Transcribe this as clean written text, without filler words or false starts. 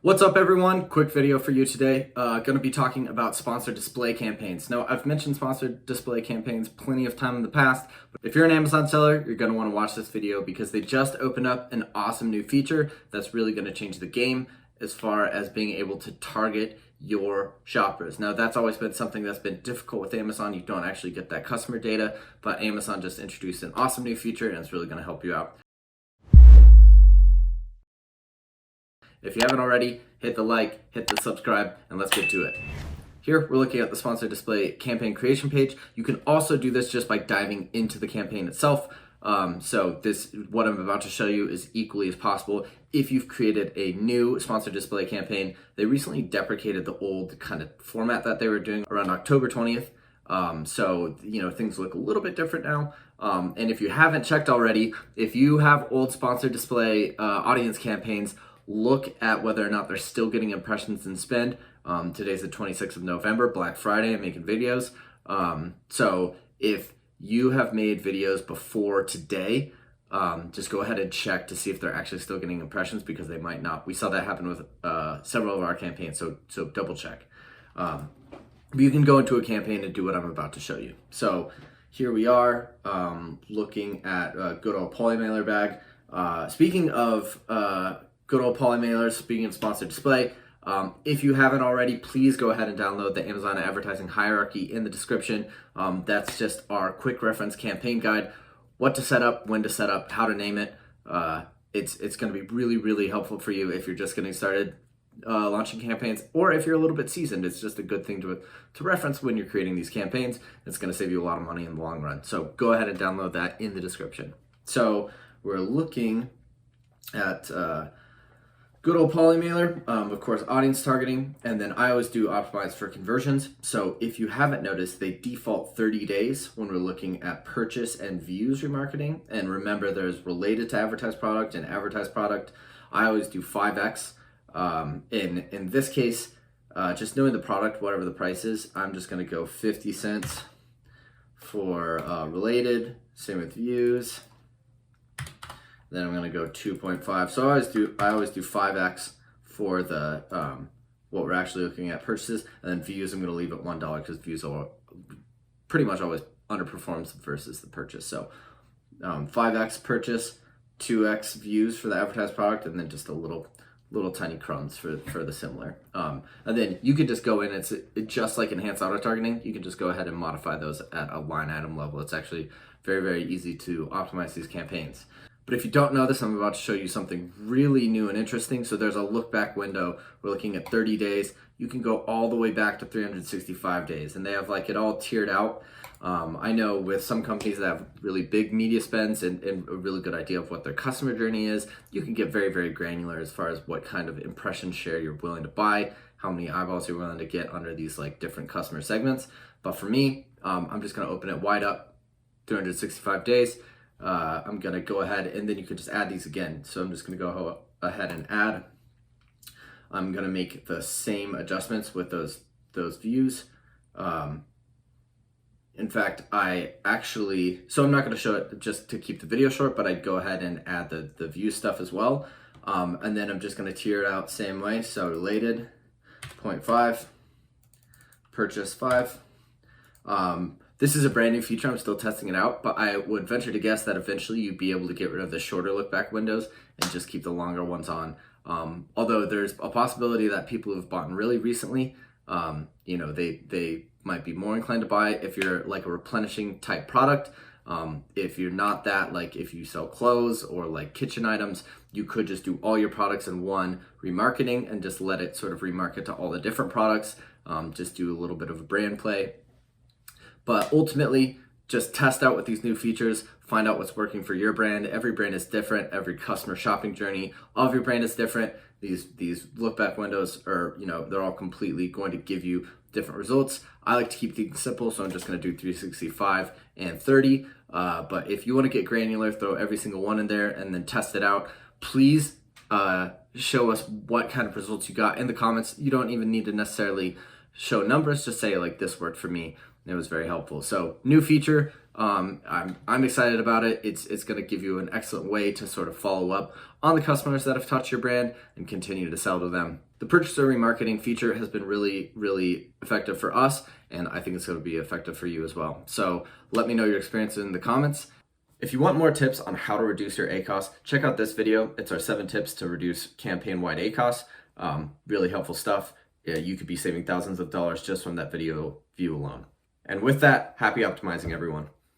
What's up everyone? Quick video for you today. Going to be talking about sponsored display campaigns. Now, I've mentioned sponsored display campaigns plenty of time in the past, but if you're an Amazon seller, you're going to want to watch this video because they just opened up an awesome new feature that's really going to change the game as far as being able to target your shoppers. Now, that's always been something that's been difficult with Amazon. You don't actually get that customer data, but Amazon just introduced an awesome new feature and it's really going to help you out. If you haven't already, hit the like, hit the subscribe, and let's get to it. Here, we're looking at the sponsored display campaign creation page. You can also do this just by diving into the campaign itself. What I'm about to show you is equally as possible if you've created a new sponsored display campaign. They recently deprecated the old kind of format that they were doing around October 20th. Things look a little bit different now. And if you haven't checked already, if you have old sponsored display audience campaigns, look at whether or not they're still getting impressions and spend. Today's the 26th of November, Black Friday. I'm making videos. So if you have made videos before today, just go ahead and check to see if they're actually still getting impressions, because they might not. We saw that happen with several of our campaigns, so double check. You can go into a campaign and do what I'm about to show you. So here we are, looking at a good old Polymailer bag. Speaking of good old Polymailers, speaking of sponsored display, if you haven't already, please go ahead and download the Amazon advertising hierarchy in the description. That's just our quick reference campaign guide, what to set up, when to set up, how to name it. It's going to be really, really helpful for you if you're just getting started launching campaigns, or if you're a little bit seasoned. It's just a good thing to reference when you're creating these campaigns. It's going to save you a lot of money in the long run. So go ahead and download that in the description. So we're looking at good old Polymailer, of course, audience targeting, and then I always do optimize for conversions. So if you haven't noticed, they default 30 days when we're looking at purchase and views remarketing. And remember, there's related to advertised product and advertised product. I always do 5x. In this case, just knowing the product, whatever the price is, I'm just going to go 50 cents for related. Same with views. Then I'm gonna go 2.5. So I always do 5x for the what we're actually looking at purchases, and then views I'm gonna leave at $1 because views are pretty much always underperforms versus the purchase. So 5x purchase, 2x views for the advertised product, and then just a little tiny crumbs for the similar. And then you could just go in, it's just like enhanced auto targeting. You can just go ahead and modify those at a line item level. It's actually very, very easy to optimize these campaigns. But if you don't know this, I'm about to show you something really new and interesting. So there's a look back window. We're looking at 30 days. You can go all the way back to 365 days, and they have like it all tiered out. I know with some companies that have really big media spends and a really good idea of what their customer journey is, you can get very, very granular as far as what kind of impression share you're willing to buy, how many eyeballs you're willing to get under these like different customer segments. But for me, I'm just gonna open it wide up, 365 days. I'm gonna go ahead, and then you can just add these again. So I'm just gonna go ahead and add. I'm gonna make the same adjustments with those views. In fact, so I'm not gonna show it just to keep the video short, but I'd go ahead and add the view stuff as well. And then I'm just gonna tier it out same way. So related, 0.5, purchase 5. This is a brand new feature. I'm still testing it out, but I would venture to guess that eventually you'd be able to get rid of the shorter look back windows and just keep the longer ones on. Although there's a possibility that people who've bought really recently, they might be more inclined to buy if you're like a replenishing type product. If you're not that, like if you sell clothes or like kitchen items, you could just do all your products in one remarketing and just let it sort of remarket to all the different products. Just do a little bit of a brand play. But ultimately, just test out with these new features, find out what's working for your brand. Every brand is different. Every customer shopping journey of your brand is different. These look back windows are, they're all completely going to give you different results. I like to keep things simple, so I'm just gonna do 365 and 30. But if you wanna get granular, throw every single one in there and then test it out. Please show us what kind of results you got in the comments. You don't even need to necessarily show numbers, just say like, this worked for me. It was very helpful. So new feature, I'm excited about it. It's going to give you an excellent way to sort of follow up on the customers that have touched your brand and continue to sell to them. The purchaser remarketing feature has been really, really effective for us, and I think it's going to be effective for you as well. So let me know your experience in the comments. If you want more tips on how to reduce your ACoS, check out this video. It's our 7 tips to reduce campaign-wide ACoS. Really helpful stuff. Yeah, you could be saving thousands of dollars just from that video view alone. And with that, happy optimizing, everyone.